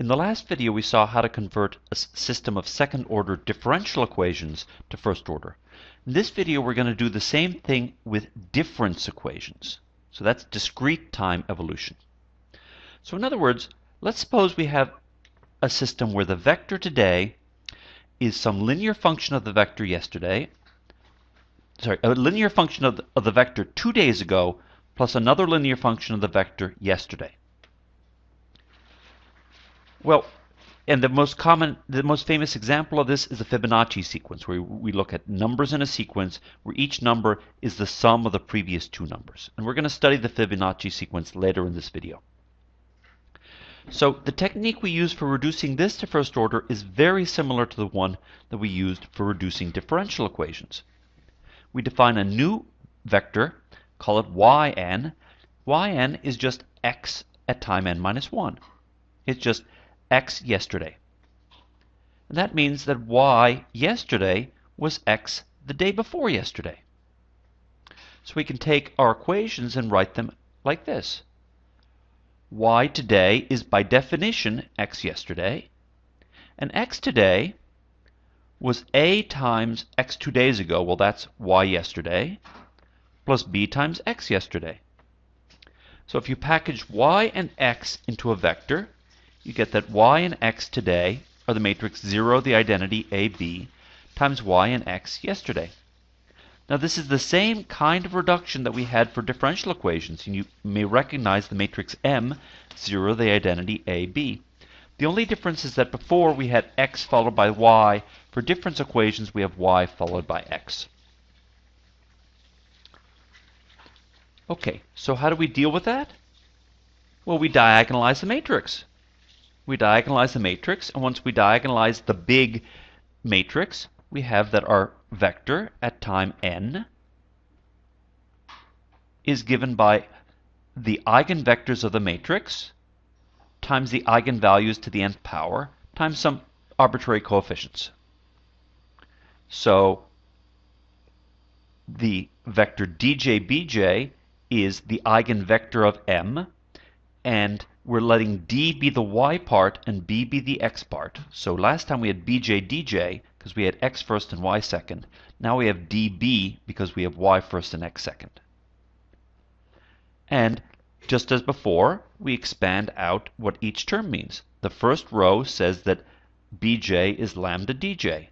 In the last video, we saw how to convert a system of second-order differential equations to first-order. In this video, we're going to do the same thing with difference equations. So that's discrete time evolution. So in other words, let's suppose we have a system where the vector today is some linear function of the vector yesterday. A linear function of the vector 2 days ago plus another linear function of the vector yesterday. Well, and the most famous example of this is the Fibonacci sequence, where we look at numbers in a sequence where each number is the sum of the previous two numbers. And we're going to study the Fibonacci sequence later in this video. So the technique we use for reducing this to first order is very similar to the one that we used for reducing differential equations. We define a new vector, call it yn. Yn is just x at time n minus 1. It's just x yesterday. And that means that y yesterday was x the day before yesterday. So we can take our equations and write them like this. Y today is by definition x yesterday, and x today was a times x 2 days ago, well that's y yesterday, plus b times x yesterday. So if you package y and x into a vector, you get that y and x today are the matrix 0, the identity AB, times y and x yesterday. Now this is the same kind of reduction that we had for differential equations, and you may recognize the matrix M, 0, the identity AB. The only difference is that before we had x followed by y. For difference equations we have y followed by x. Okay, so how do we deal with that? Well, we diagonalize the matrix. We diagonalize the matrix, and once we diagonalize the big matrix, we have that our vector at time n is given by the eigenvectors of the matrix times the eigenvalues to the nth power times some arbitrary coefficients. So the vector djbj is the eigenvector of m, and we're letting d be the y part and b be the x part. So last time we had bj dj because we had x first and y second. Now we have db because we have y first and x second. And just as before, we expand out what each term means. The first row says that bj is lambda dj.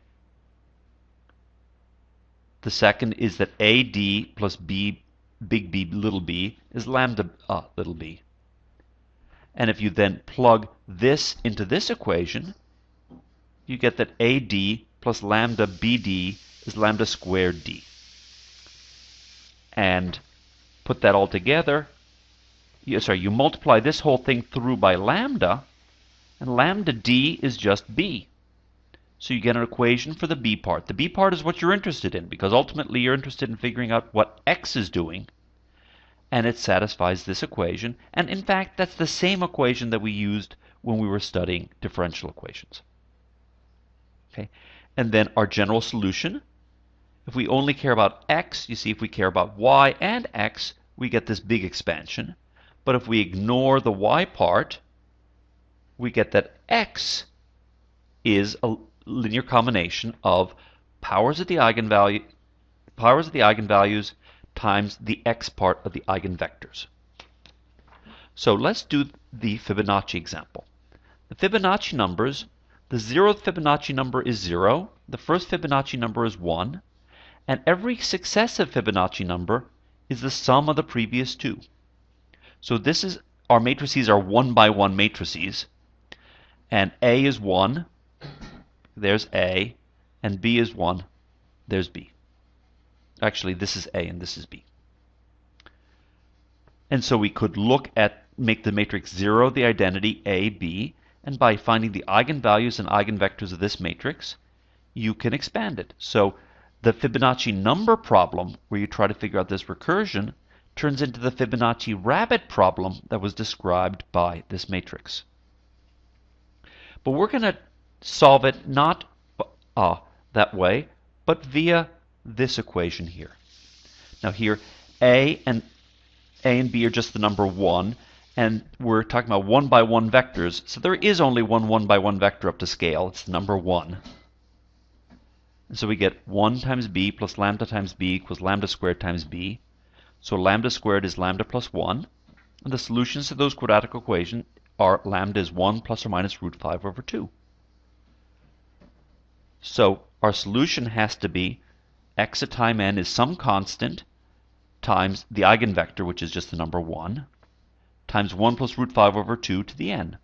The second is that ad plus b, big B, little b, is lambda little b. And if you then plug this into this equation, you get that AD plus lambda BD is lambda squared D. And put that all together, you multiply this whole thing through by lambda, and lambda D is just B. So you get an equation for the B part. The B part is what you're interested in, because ultimately you're interested in figuring out what X is doing. And it satisfies this equation. And in fact, that's the same equation that we used when we were studying differential equations. Okay? And then our general solution, if we only care about x, you see if we care about y and x, we get this big expansion. But if we ignore the y part, we get that x is a linear combination of powers of the eigenvalues times the x part of the eigenvectors. So let's do the Fibonacci example. The Fibonacci numbers, the 0th Fibonacci number is 0, the first Fibonacci number is 1, and every successive Fibonacci number is the sum of the previous two. So this is, our matrices are 1 by 1 matrices, and A is 1, there's A, and B is 1, there's B. Actually, this is A and this is B. And so we could make the matrix 0 the identity A, B, and by finding the eigenvalues and eigenvectors of this matrix, you can expand it. So the Fibonacci number problem, where you try to figure out this recursion, turns into the Fibonacci rabbit problem that was described by this matrix. But we're going to solve it not that way, but via this equation here. Now here, A and B are just the number 1, And we're talking about 1 by 1 vectors, so there is only one 1 by 1 vector up to scale. It's the number 1. And so we get 1 times b plus lambda times b equals lambda squared times b. So lambda squared is lambda plus 1. And the solutions to those quadratic equations are lambda is 1 plus or minus root 5 over 2. So our solution has to be x at time n is some constant times the eigenvector, which is just the number 1, times 1 plus root 5 over 2 to the n,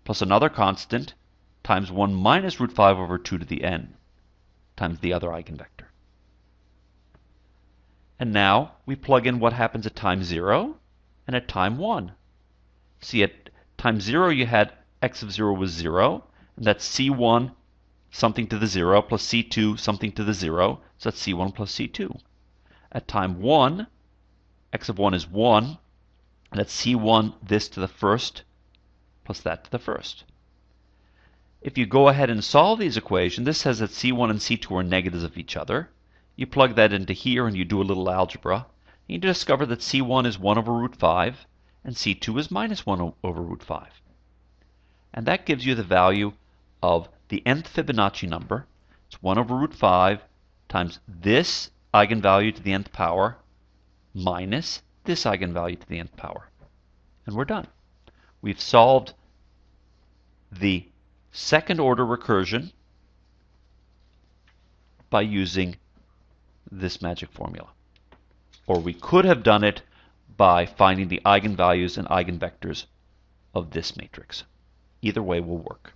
plus another constant times 1 minus root 5 over 2 to the n, times the other eigenvector. And now we plug in what happens at time 0 and at time 1. See, at time 0 you had x of 0 was 0, and that's c1 something to the 0 plus c2 something to the 0, so that's c1 plus c2. At time 1, x of 1 is 1, and that's c1 this to the first plus that to the first. If you go ahead and solve these equations, this says that c1 and c2 are negatives of each other. You plug that into here and you do a little algebra, and you discover that c1 is 1 over root 5, and c2 is minus 1 over root 5. And that gives you the value of the nth Fibonacci number. It's 1 over root 5 times this eigenvalue to the nth power minus this eigenvalue to the nth power. And we're done. We've solved the second order recursion by using this magic formula. Or we could have done it by finding the eigenvalues and eigenvectors of this matrix. Either way will work.